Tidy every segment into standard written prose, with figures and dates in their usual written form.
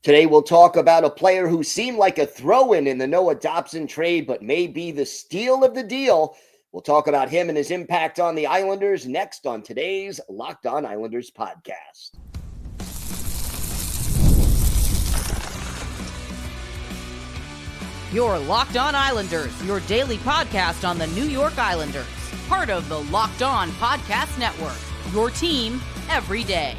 Today, we'll talk about a player who seemed like a throw-in in the Noah Dobson trade, but may be the steal of the deal. We'll talk about him and his impact on the Islanders next on today's Locked On Islanders podcast. Your Locked On Islanders, your daily podcast on the New York Islanders. Part of the Locked On Podcast Network, your team every day.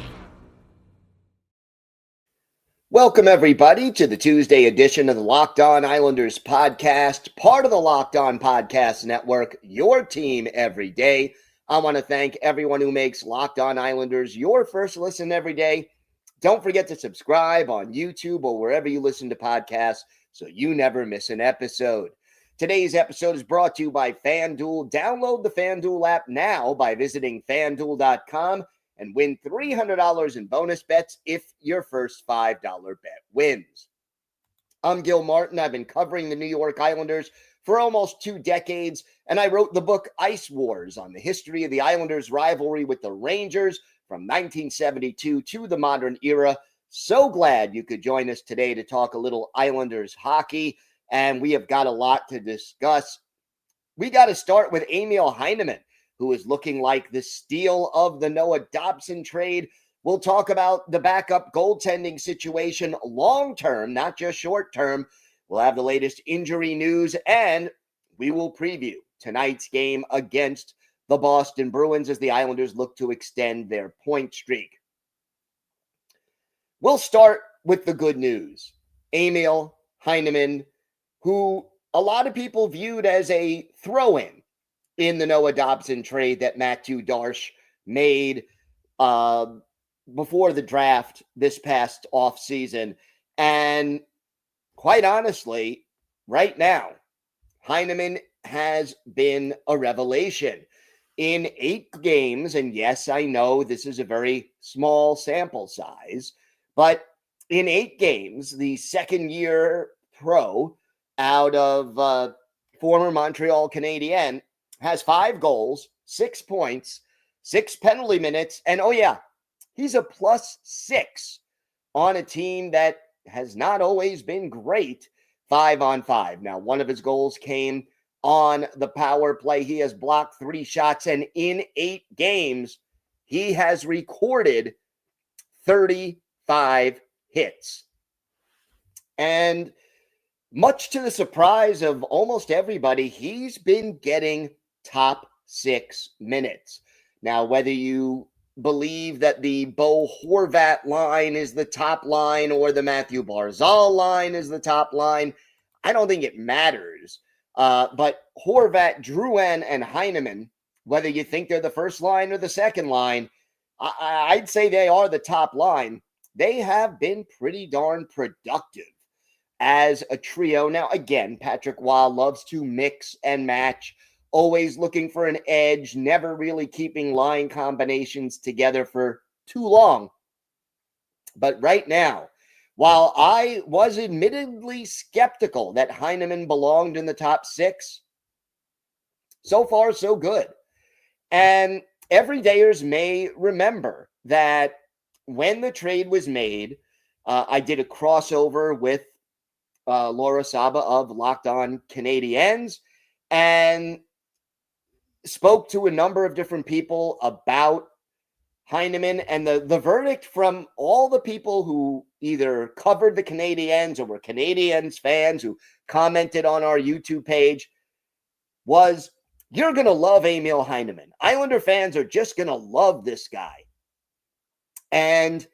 Welcome, everybody, to the Tuesday edition of the Locked On Islanders podcast, part of the Locked On Podcast Network, your team every day. I want to thank everyone who makes Locked On Islanders your first listen every day. Don't forget to subscribe on YouTube or wherever you listen to podcasts so you never miss an episode. Today's episode is brought to you by FanDuel. Download the FanDuel app now by visiting FanDuel.com and win $300 in bonus bets if your first $5 bet wins. I'm Gil Martin. I've been covering the New York Islanders for almost 2 decades, and I wrote the book Ice Wars on the history of the Islanders' rivalry with the Rangers from 1972 to the modern era. So glad you could join us today to talk a little Islanders hockey, and we have got a lot to discuss. We got to start with Emil Heineman, who is looking like the steal of the Noah Dobson trade. We'll talk about the backup goaltending situation long-term, not just short-term. We'll have the latest injury news, and we will preview tonight's game against the Boston Bruins as the Islanders look to extend their point streak. We'll start with the good news. Emil Heineman, who a lot of people viewed as a throw-in in the Noah Dobson trade that Matthew Darche made before the draft this past offseason. And quite honestly, right now, Heineman has been a revelation. In 8 games, and yes, I know this is a very small sample size, but in 8 games, the second-year pro out of former Montreal Canadiens has 5 goals, 6 points, 6 penalty minutes, and oh yeah, he's a +6 on a team that has not always been great 5-on-5. Now, one of his goals came on the power play. He has blocked 3 shots, and in 8 games, he has recorded 35 hits. And much to the surprise of almost everybody, he's been getting top 6 minutes. Now, whether you believe that the Bo Horvat line is the top line or the Matthew Barzal line is the top line, I don't think it matters. But Horvat, Drouin, and Heineman, whether you think they're the first line or the second line, I'd say they are the top line. They have been pretty darn productive as a trio. Now, again, Patrick Roy loves to mix and match, always looking for an edge, never really keeping line combinations together for too long. But right now, while I was admittedly skeptical that Heineman belonged in the top 6, so far so good. And everydayers may remember that when the trade was made, I did a crossover with Laura Saba of Locked On Canadiens and spoke to a number of different people about Heineman, and the verdict from all the people who either covered the Canadiens or were Canadiens fans who commented on our YouTube page was, you're going to love Emil Heineman. Islander fans are just going to love this guy. And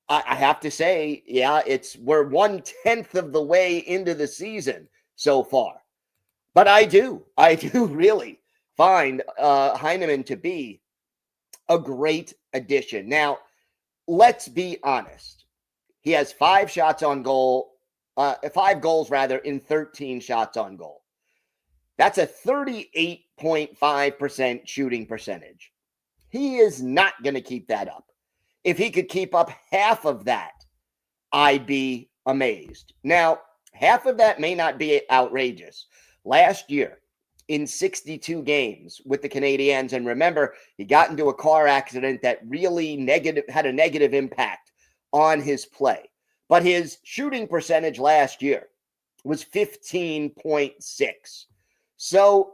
I have to say, yeah, we're 1/10 of the way into the season so far. But I do really find Heineman to be a great addition. Now, let's be honest. He has 5 shots on goal, 5 goals rather, in 13 shots on goal. That's a 38.5% shooting percentage. He is not going to keep that up. If he could keep up half of that, I'd be amazed. Now, half of that may not be outrageous. Last year, in 62 games with the Canadiens, and remember, he got into a car accident that really had a negative impact on his play. but his shooting percentage last year was 15.6. So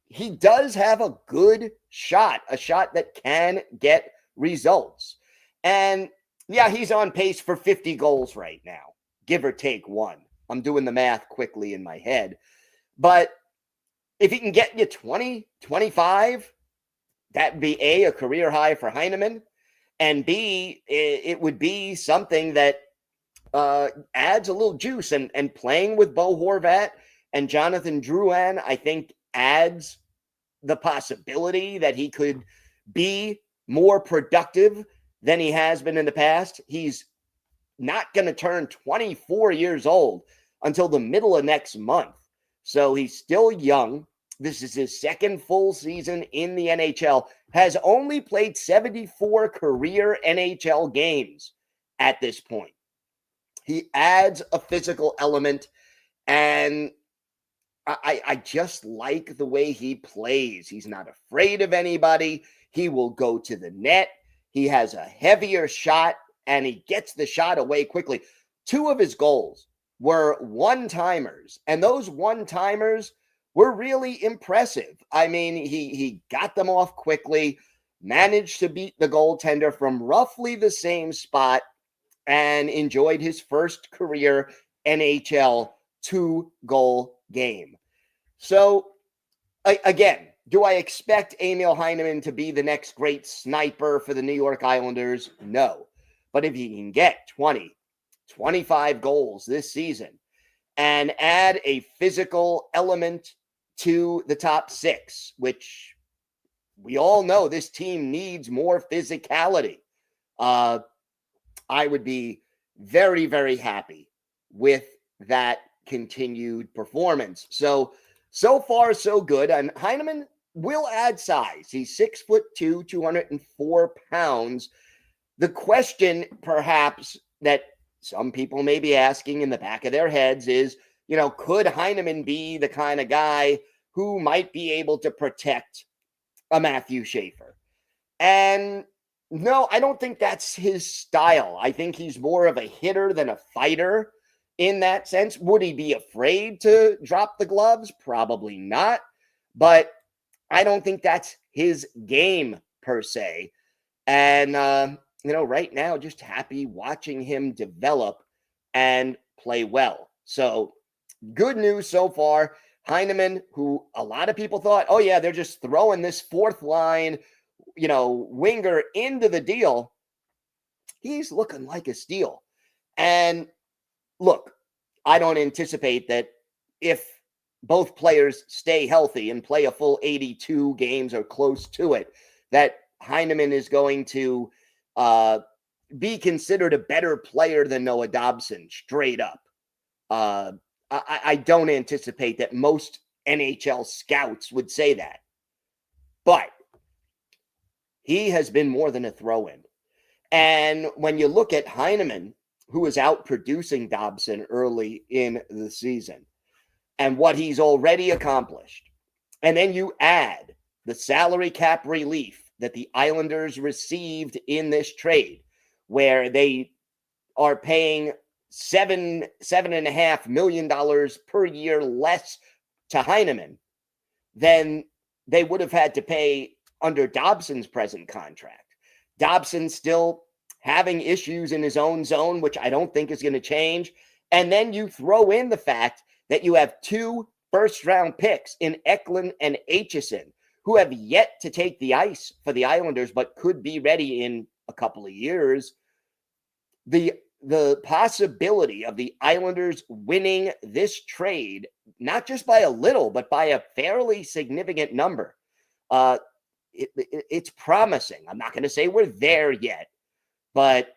he does have a good shot, a shot that can get results. And yeah, he's on pace for 50 goals right now, give or take one. I'm doing the math quickly in my head. But if he can get you 20, 25, that'd be a career high for Heineman. And B, it would be something that adds a little juice. And playing with Bo Horvat and Jonathan Drouin, I think adds the possibility that he could be more productive than he has been in the past. He's not going to turn 24 years old until the middle of next month. So he's still young. This is his second full season in the NHL, has only played 74 career NHL games at this point. He adds a physical element, and I just like the way he plays. He's not afraid of anybody. He will go to the net. He has a heavier shot, and he gets the shot away quickly. 2 of his goals were one-timers, and those one-timers were really impressive. I mean, he got them off quickly, managed to beat the goaltender from roughly the same spot, and enjoyed his first career NHL 2-goal game. So, again, do I expect Emil Heineman to be the next great sniper for the New York Islanders? No. But if he can get 20, 25 goals this season and add a physical element to the top 6, which we all know this team needs more physicality, I would be very, very happy with that continued performance. So far, so good. And Heineman will add size. He's 6'2", 204 pounds. The question, perhaps, that some people may be asking in the back of their heads is, could Heineman be the kind of guy who might be able to protect a Matthew Schaefer? And no, I don't think that's his style. I think he's more of a hitter than a fighter in that sense. Would he be afraid to drop the gloves? Probably not. But I don't think that's his game per se. And, right now, just happy watching him develop and play well. So good news so far. Heineman, who a lot of people thought, oh yeah, they're just throwing this 4th line, winger into the deal. He's looking like a steal. And look, I don't anticipate that if both players stay healthy and play a full 82 games or close to it, that Heineman is going to be considered a better player than Noah Dobson, straight up. I don't anticipate that most NHL scouts would say that. But he has been more than a throw-in. And when you look at Heineman, who is out producing Dobson early in the season, and what he's already accomplished, and then you add the salary cap relief that the Islanders received in this trade, where they are paying $7.5 million per year less to Heineman than they would have had to pay under Dobson's present contract. Dobson still having issues in his own zone, which I don't think is going to change. And then you throw in the fact that you have 2 first-round picks in Eklund and Aitchison, who have yet to take the ice for the Islanders, but could be ready in a couple of years. The possibility of the Islanders winning this trade, not just by a little, but by a fairly significant number, it's promising. I'm not going to say we're there yet, but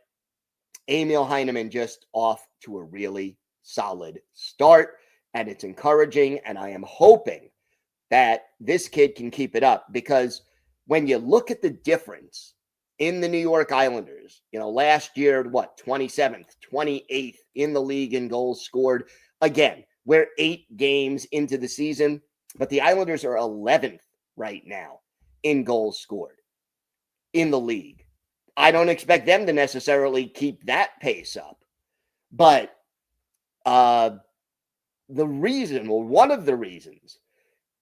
Emil Heineman just off to a really solid start, and it's encouraging, and I am hoping that this kid can keep it up, because when you look at the difference in the New York Islanders, last year, 27th, 28th in the league in goals scored. Again, we're 8 games into the season, but the Islanders are 11th right now in goals scored in the league. I don't expect them to necessarily keep that pace up, But the reason, or one of the reasons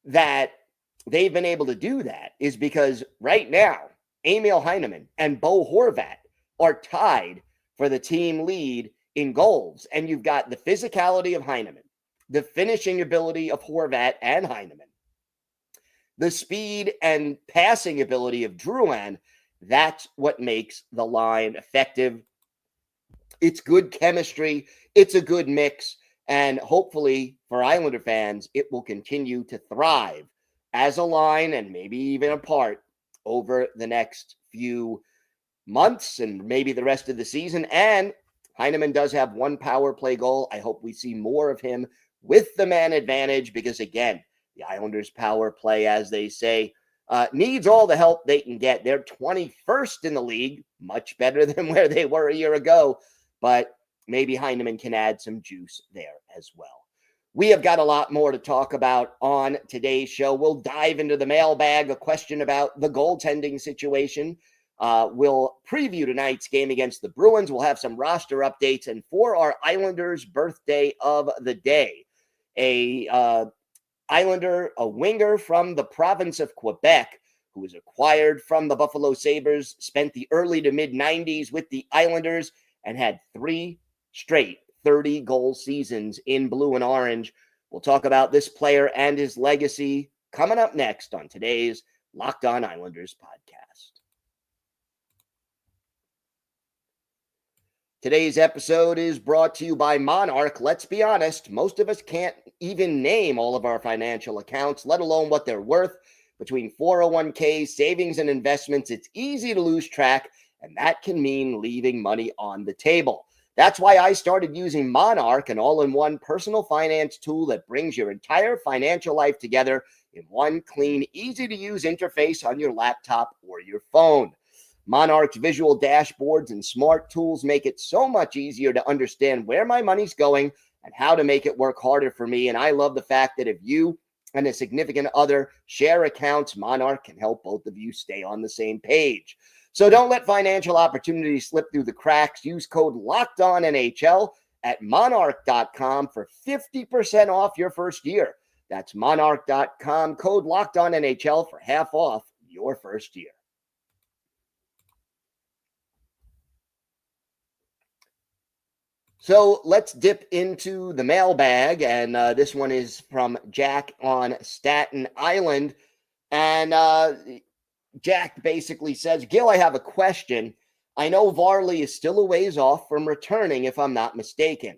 that they've been able to do that is because right now, Emil Heineman and Bo Horvat are tied for the team lead in goals. And you've got the physicality of Heineman, the finishing ability of Horvat and Heineman, the speed and passing ability of Drouin. That's what makes the line effective. It's good chemistry. It's a good mix. And hopefully for Islander fans, it will continue to thrive as a line and maybe even apart over the next few months and maybe the rest of the season. And Heineman does have one power play goal. I hope we see more of him with the man advantage because, again, the Islanders' power play, as they say, needs all the help they can get. They're 21st in the league, much better than where they were a year ago, but maybe Heineman can add some juice there as well. We have got a lot more to talk about on today's show. We'll dive into the mailbag, a question about the goaltending situation. We'll preview tonight's game against the Bruins. We'll have some roster updates. And for our Islanders' birthday of the day, a Islander, a winger from the province of Quebec, who was acquired from the Buffalo Sabres, spent the early to mid-90s with the Islanders and had 3 straight 30-goal seasons in blue and orange. We'll talk about this player and his legacy coming up next on today's Locked On Islanders podcast. Today's episode is brought to you by Monarch. Let's be honest, most of us can't even name all of our financial accounts, let alone what they're worth. Between 401ks, savings, and investments, it's easy to lose track, and that can mean leaving money on the table. That's why I started using Monarch, an all-in-one personal finance tool that brings your entire financial life together in one clean, easy-to-use interface on your laptop or your phone. Monarch's visual dashboards and smart tools make it so much easier to understand where my money's going and how to make it work harder for me. And I love the fact that if you and a significant other share accounts, Monarch can help both of you stay on the same page. So don't let financial opportunities slip through the cracks. Use code LOCKEDONNHL at monarch.com for 50% off your first year. That's monarch.com, code LOCKEDONNHL for half off your first year. So let's dip into the mailbag, and this one is from Jack on Staten Island. And Jack basically says, Gil, I have a question. I know Varley is still a ways off from returning, if I'm not mistaken.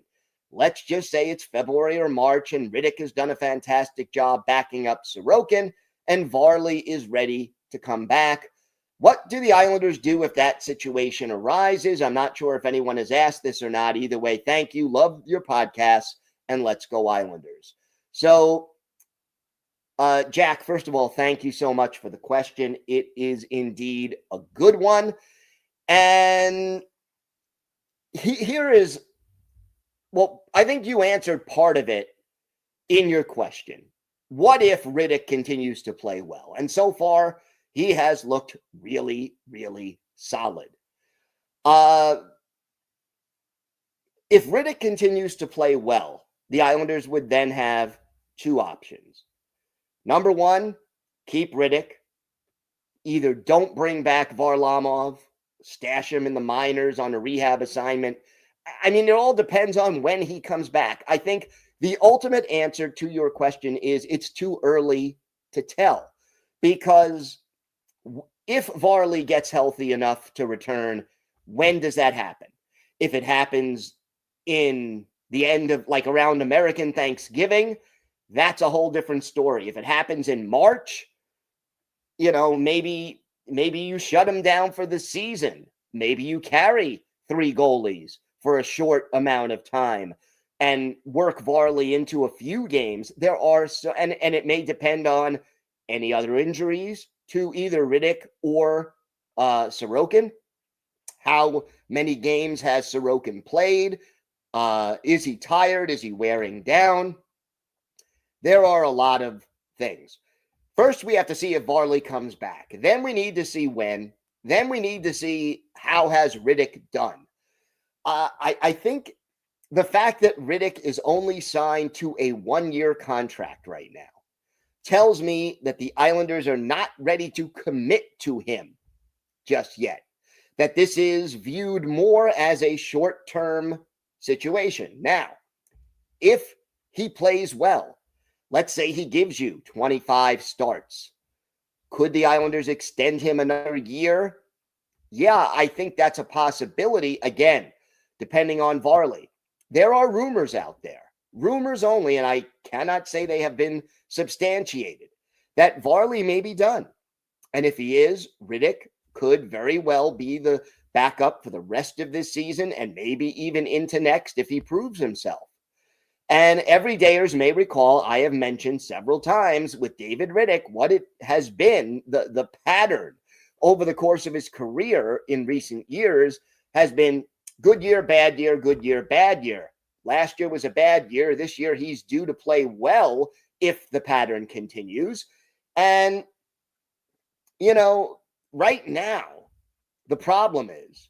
Let's just say it's February or March, and Rittich has done a fantastic job backing up Sorokin, and Varley is ready to come back. What do the Islanders do if that situation arises? I'm not sure if anyone has asked this or not. Either way, thank you. Love your podcast, and let's go Islanders. So, Jack, first of all, thank you so much for the question. It is indeed a good one. And here is, well, I think you answered part of it in your question. What if Rittich continues to play well? And so far, he has looked really, really solid. If Rittich continues to play well, the Islanders would then have 2 options. Number 1, keep Rittich. Either don't bring back Varlamov, stash him in the minors on a rehab assignment. I mean, it all depends on when he comes back. I think the ultimate answer to your question is it's too early to tell, because if Varley gets healthy enough to return, when does that happen? If it happens in the end of, like, around American Thanksgiving, that's a whole different story. If it happens in March, you know, maybe you shut him down for the season. Maybe you carry 3 goalies for a short amount of time and work Varley into a few games. There are so, and it may depend on any other injuries to either Rittich or Sorokin. How many games has Sorokin played? Is he tired? Is he wearing down? There are a lot of things. First, we have to see if Varley comes back. Then we need to see when. Then we need to see how has Rittich done. I think the fact that Rittich is only signed to a 1-year contract right now tells me that the Islanders are not ready to commit to him just yet, that this is viewed more as a short-term situation. Now, if he plays well, let's say he gives you 25 starts, could the Islanders extend him another year? Yeah, I think that's a possibility. Again, depending on Varley. There are rumors out there, rumors only, and I cannot say they have been substantiated, that Varley may be done. And if he is, Rittich could very well be the backup for the rest of this season and maybe even into next if he proves himself. And everydayers may recall, I have mentioned several times with David Rittich what it has been, the pattern over the course of his career in recent years has been good year, bad year, good year, bad year. Last year was a bad year. This year he's due to play well if the pattern continues. And, right now, the problem is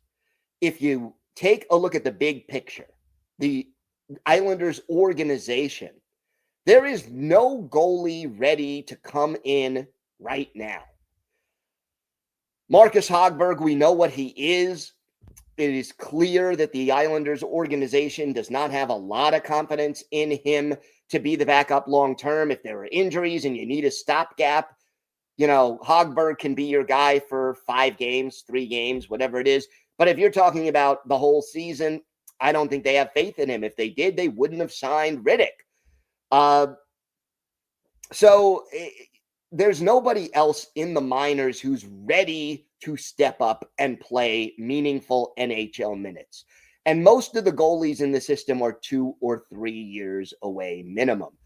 if you take a look at the big picture, the Islanders organization, there is no goalie ready to come in right now. Marcus Hogberg, we know what he is. It is clear that the Islanders organization does not have a lot of confidence in him to be the backup long term. If there are injuries and you need a stopgap, Hogberg can be your guy for 5 games, 3 games, whatever it is. But if you're talking about the whole season, I don't think they have faith in him. If they did, they wouldn't have signed Rittich. So there's nobody else in the minors who's ready to step up and play meaningful NHL minutes. And most of the goalies in the system are 2 or 3 years away minimum.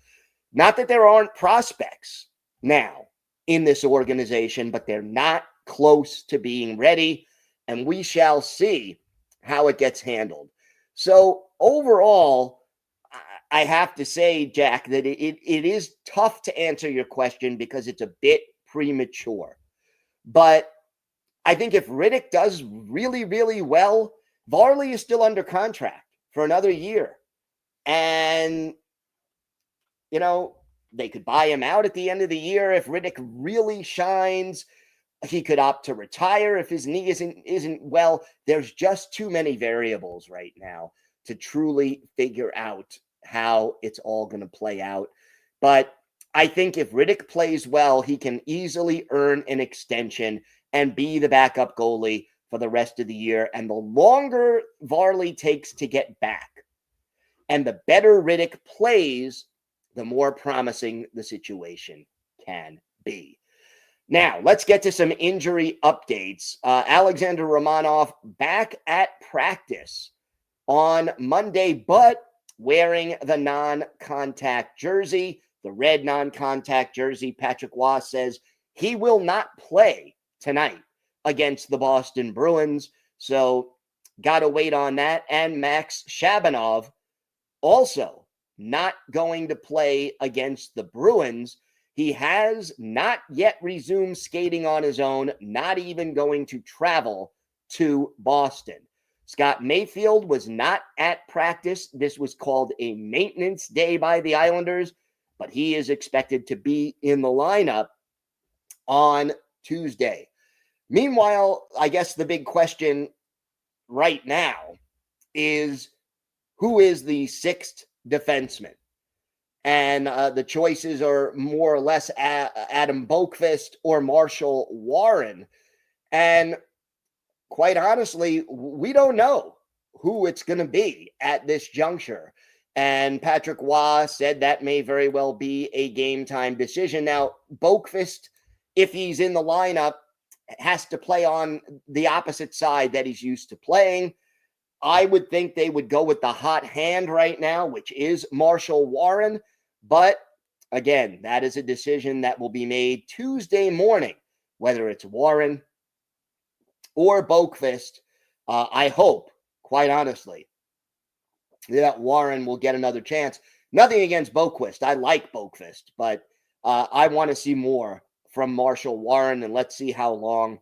Not that there aren't prospects now in this organization, but they're not close to being ready. And we shall see how it gets handled. So overall, I have to say, Jack, that it is tough to answer your question because it's a bit premature. But I think if Rittich does really, really well, Varley is still under contract for another year. And, they could buy him out at the end of the year. If Rittich really shines, he could opt to retire if his knee isn't well. There's just too many variables right now to truly figure out how it's all going to play out. But I think if Rittich plays well, he can easily earn an extension and be the backup goalie for the rest of the year. And the longer Varley takes to get back and the better Rittich plays, the more promising the situation can be. Now, let's get to some injury updates. Alexander Romanov back at practice on Monday, but wearing the non-contact jersey, the red non-contact jersey. Patrick Roy says he will not play tonight against the Boston Bruins. So, got to wait on that. And Max Shabanov also not going to play against the Bruins. He has not yet resumed skating on his own, not even going to travel to Boston. Scott Mayfield was not at practice. This was called a maintenance day by the Islanders, but he is expected to be in the lineup on Tuesday. Meanwhile, I guess the big question right now is who is the 6th defenseman? And the choices are more or less Adam Boqvist or Marshall Warren. And quite honestly, we don't know who it's going to be at this juncture. And Patrick Roy said that may very well be a game time decision. Now, Boqvist, if he's in the lineup, has to play on the opposite side that he's used to playing. I would think they would go with the hot hand right now, which is Marshall Warren. But again, that is a decision that will be made Tuesday morning, whether it's Warren or Boqvist. I hope, quite honestly, that Warren will get another chance. Nothing against Boqvist. I like Boqvist, but I want to see more from Marshall Warren, and let's see how long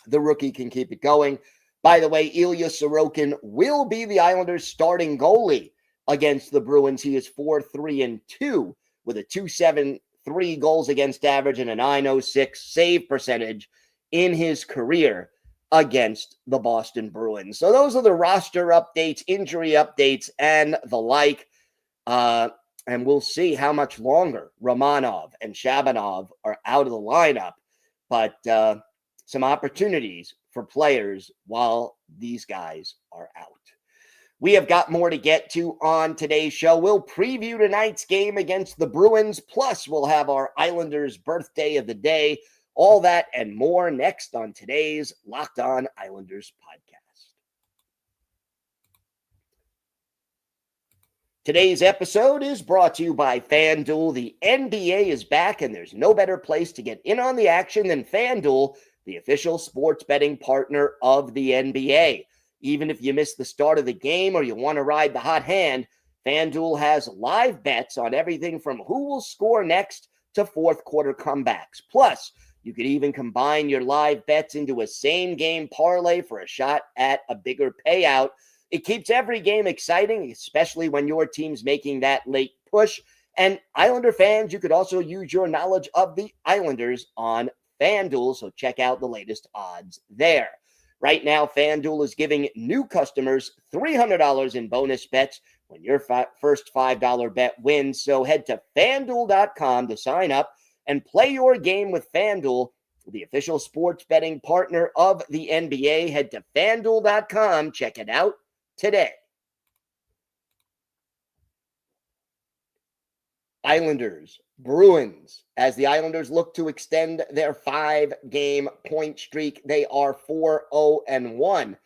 the rookie can keep it going. By the way, Ilya Sorokin will be the Islanders' starting goalie against the Bruins. He is 4-3-2 with a 2.73 goals against average and a 9.06 save percentage in his career against the Boston Bruins. So those are the roster updates, injury updates, and the like. And we'll see how much longer Romanov and Shabanov are out of the lineup. But some opportunities for players while these guys are out. We have got more to get to on today's show. We'll preview tonight's game against the Bruins. Plus, we'll have our Islanders' birthday of the day. All that and more next on today's Locked On Islanders podcast. Today's episode is brought to you by FanDuel. The NBA is back, and there's no better place to get in on the action than FanDuel, the official sports betting partner of the NBA. Even if you miss the start of the game or you want to ride the hot hand, FanDuel has live bets on everything from who will score next to fourth quarter comebacks. Plus, you could even combine your live bets into a same-game parlay for a shot at a bigger payout. It keeps every game exciting, especially when your team's making that late push. And Islander fans, you could also use your knowledge of the Islanders on FanDuel, so check out the latest odds there. Right now, FanDuel is giving new customers $300 in bonus bets when your first $5 bet wins. So head to FanDuel.com to sign up and play your game with FanDuel, the official sports betting partner of the NBA. Head to FanDuel.com. Check it out today. Islanders, Bruins. As the Islanders look to extend their 5-game point streak, they are 4-0-1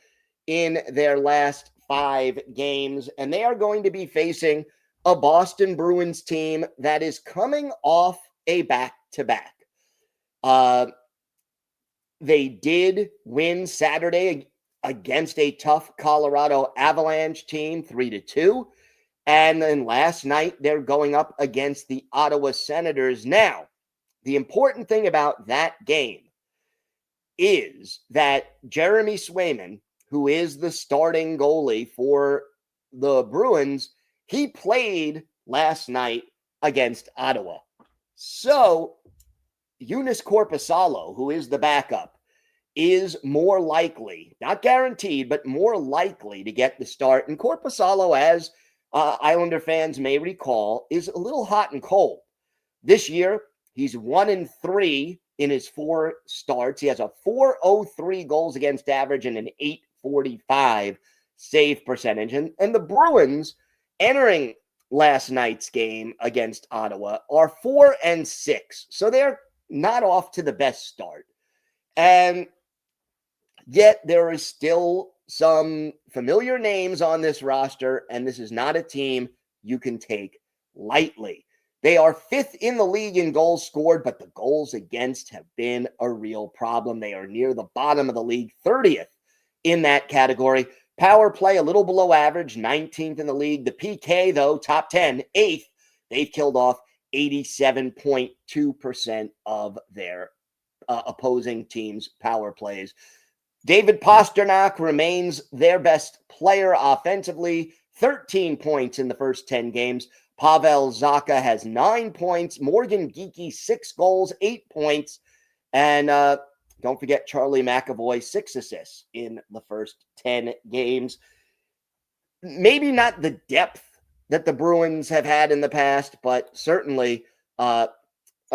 in their last 5 games, and they are going to be facing a Boston Bruins team that is coming off a back-to-back. They did win Saturday against a tough Colorado Avalanche team, 3-2. And then last night, they're going up against the Ottawa Senators. Now, the important thing about that game is that Jeremy Swayman, who is the starting goalie for the Bruins, he played last night against Ottawa. So, Joonas Korpisalo, who is the backup, is more likely, not guaranteed, but more likely to get the start. And Korpisalo, as Islander fans may recall, is a little hot and cold. This year, he's 1-3 in his 4 starts. He has a 4.03 goals against average and an 8.45 save percentage. And the Bruins, entering last night's game against Ottawa, are 4-6. So they're not off to the best start. And yet there is still some familiar names on this roster, and this is not a team you can take lightly. They are 5th in the league in goals scored, but the goals against have been a real problem. They are near the bottom of the league, 30th in that category. Power play, a little below average, 19th in the league. The PK, though, top 10, 8th. They've killed off 87.2% of their opposing team's power plays. David Pastrnak remains their best player offensively, 13 points in the first 10 games. Pavel Zacha has 9 points. Morgan Geekie, 6 goals, 8 points. And don't forget Charlie McAvoy, 6 assists in the first 10 games. Maybe not the depth that the Bruins have had in the past, but certainly a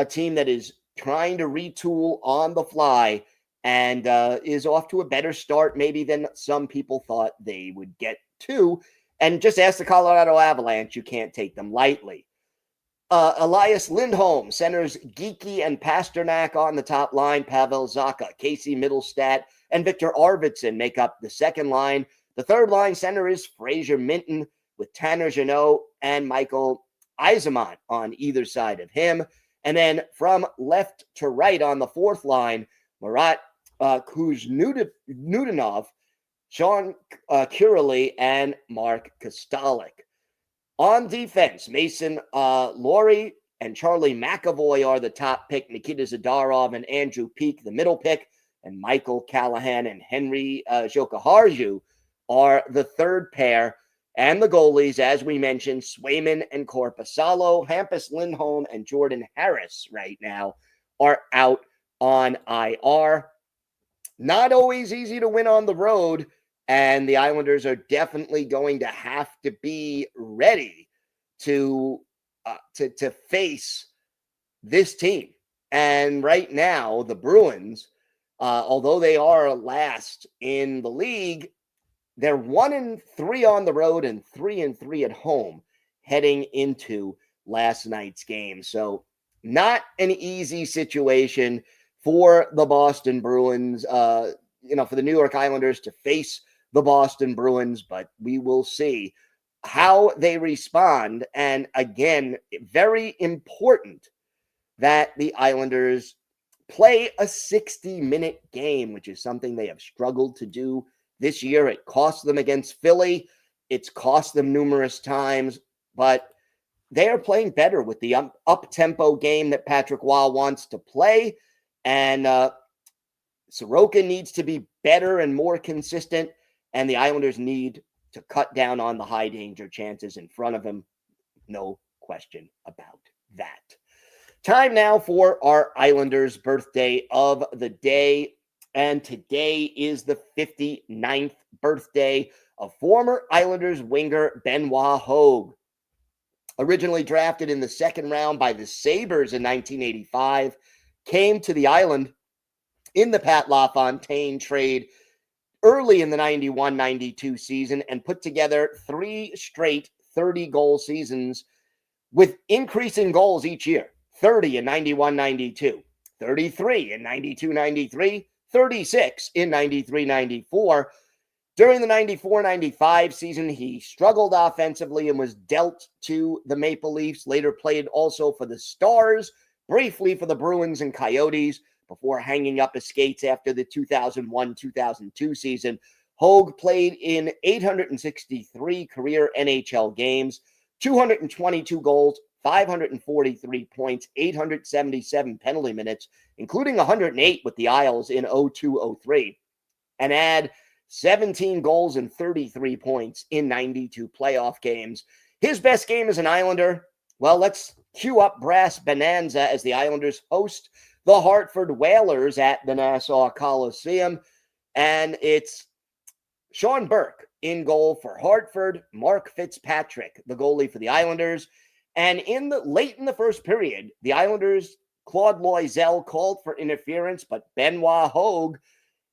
team that is trying to retool on the fly and is off to a better start maybe than some people thought they would get to. And just ask the Colorado Avalanche, you can't take them lightly. Elias Lindholm centers Geekie and Pastrnak on the top line. Pavel Zacha, Casey Middlestat, and Victor Arvidsson make up the second line. The third line center is Fraser Minton with Tanner Jeannot and Michael Eisman on either side of him. And then from left to right on the fourth line, Marat Kuznudanov, Sean Curley, and Mark Kostalik. On defense, Mason Laurie and Charlie McAvoy are the top pick. Nikita Zadarov and Andrew Peak, the middle pick. and Michael Callahan and Henry Jokiharju are the third pair. And the goalies, as we mentioned, Swayman and Korpisalo, Hampus Lindholm and Jordan Harris right now are out on IR. Not always easy to win on the road, and the Islanders are definitely going to have to be ready to face this team. And right now, the Bruins, although they are last in the league, they're 1-3 on the road and 3-3 at home heading into last night's game. So not an easy situation for the Boston Bruins, for the New York Islanders to face the Boston Bruins, but we will see how they respond. And again, very important that the Islanders play a 60-minute game, which is something they have struggled to do this year. It cost them against Philly. It's cost them numerous times, but they are playing better with the up-tempo game that Patrick Waugh wants to play. And Sorokin needs to be better and more consistent, and the Islanders need to cut down on the high-danger chances in front of him. No question about that. Time now for our Islanders' birthday of the day. And today is the 59th birthday of former Islanders winger Benoit Hogue. Originally drafted in the second round by the Sabres in 1985, came to the island in the Pat LaFontaine trade early in the 91-92 season and put together 3 straight 30-goal seasons with increasing goals each year. 30 in 91-92, 33 in 92-93, 36 in 93-94. During the 94-95 season, he struggled offensively and was dealt to the Maple Leafs, later played also for the Stars, briefly for the Bruins and Coyotes, before hanging up his skates after the 2001-2002 season. Hogue played in 863 career NHL games, 222 goals, 543 points, 877 penalty minutes, including 108 with the Isles in 02-03, and add 17 goals and 33 points in 92 playoff games. His best game as an Islander, well, let's cue up Brass Bonanza as the Islanders host the Hartford Whalers at the Nassau Coliseum, and it's Sean Burke in goal for Hartford, Mark Fitzpatrick, the goalie for the Islanders. And late in the first period, the Islanders, Claude Loisel called for interference, but Benoit Hogue,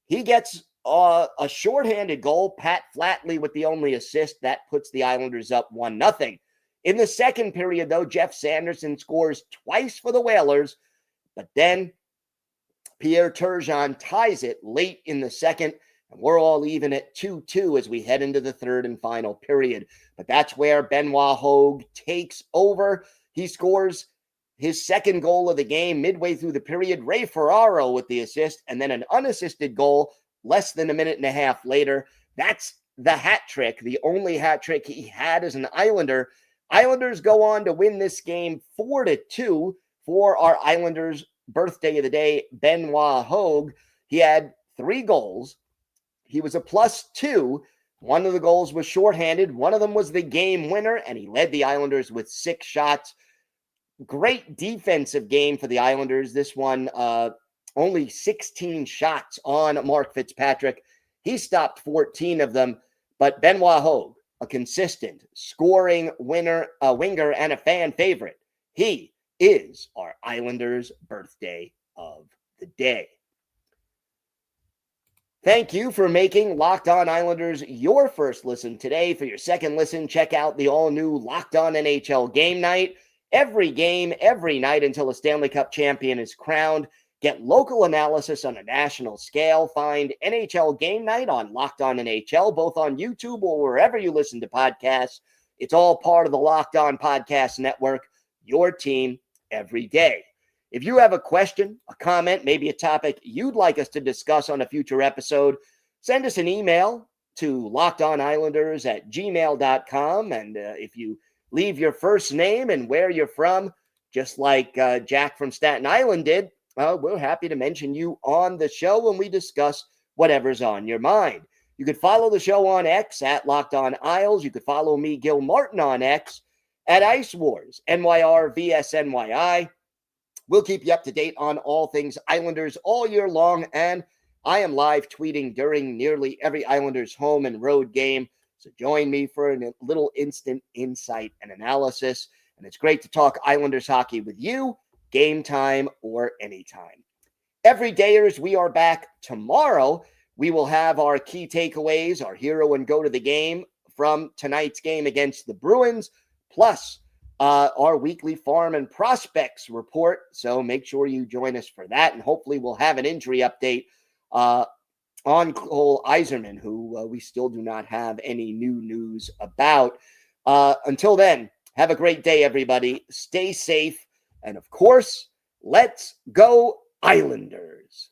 he gets a shorthanded goal. Pat Flatley with the only assist. That puts the Islanders up 1-0. In the second period, though, Jeff Sanderson scores twice for the Whalers, but then Pierre Turgeon ties it late in the second, and we're all even at 2-2 as we head into the third and final period. But that's where Benoit Hogue takes over. He scores his second goal of the game midway through the period. Ray Ferraro with the assist, and then an unassisted goal less than a minute and a half later. That's the hat trick, the only hat trick he had as an Islander. Islanders go on to win this game 4-2 for our Islanders' birthday of the day, Benoit Hogue. He had 3 goals. He was a +2. One of the goals was shorthanded. One of them was the game winner, and he led the Islanders with 6 shots. Great defensive game for the Islanders. This one, only 16 shots on Mark Fitzpatrick. He stopped 14 of them, but Benoit Hogue, a consistent scoring winger and a fan favorite. He is our Islanders' birthday of the day. Thank you for making Locked On Islanders your first listen today. For your second listen, check out the all-new Locked On NHL Game Night. Every game, every night until a Stanley Cup champion is crowned. Get local analysis on a national scale. Find NHL Game Night on Locked On NHL, both on YouTube or wherever you listen to podcasts. It's all part of the Locked On Podcast Network, your team every day. If you have a question, a comment, maybe a topic you'd like us to discuss on a future episode, send us an email to lockedonislanders@gmail.com. And if you leave your first name and where you're from, just like Jack from Staten Island did, we're happy to mention you on the show when we discuss whatever's on your mind. You could follow the show on X at Locked On Isles. You could follow me, Gil Martin, on X at Ice Wars, NYR vs NYI. We'll keep you up to date on all things Islanders all year long, and I am live tweeting during nearly every Islanders home and road game. So join me for a little instant insight and analysis. And it's great to talk Islanders hockey with you, game time or anytime. Everydayers, we are back tomorrow. We will have our key takeaways, our hero and go to the game from tonight's game against the Bruins, plus our weekly farm and prospects report. So make sure you join us for that. And hopefully we'll have an injury update on Cole Yzerman, who we still do not have any new news about. Until then, have a great day, everybody. Stay safe. And of course, let's go Islanders.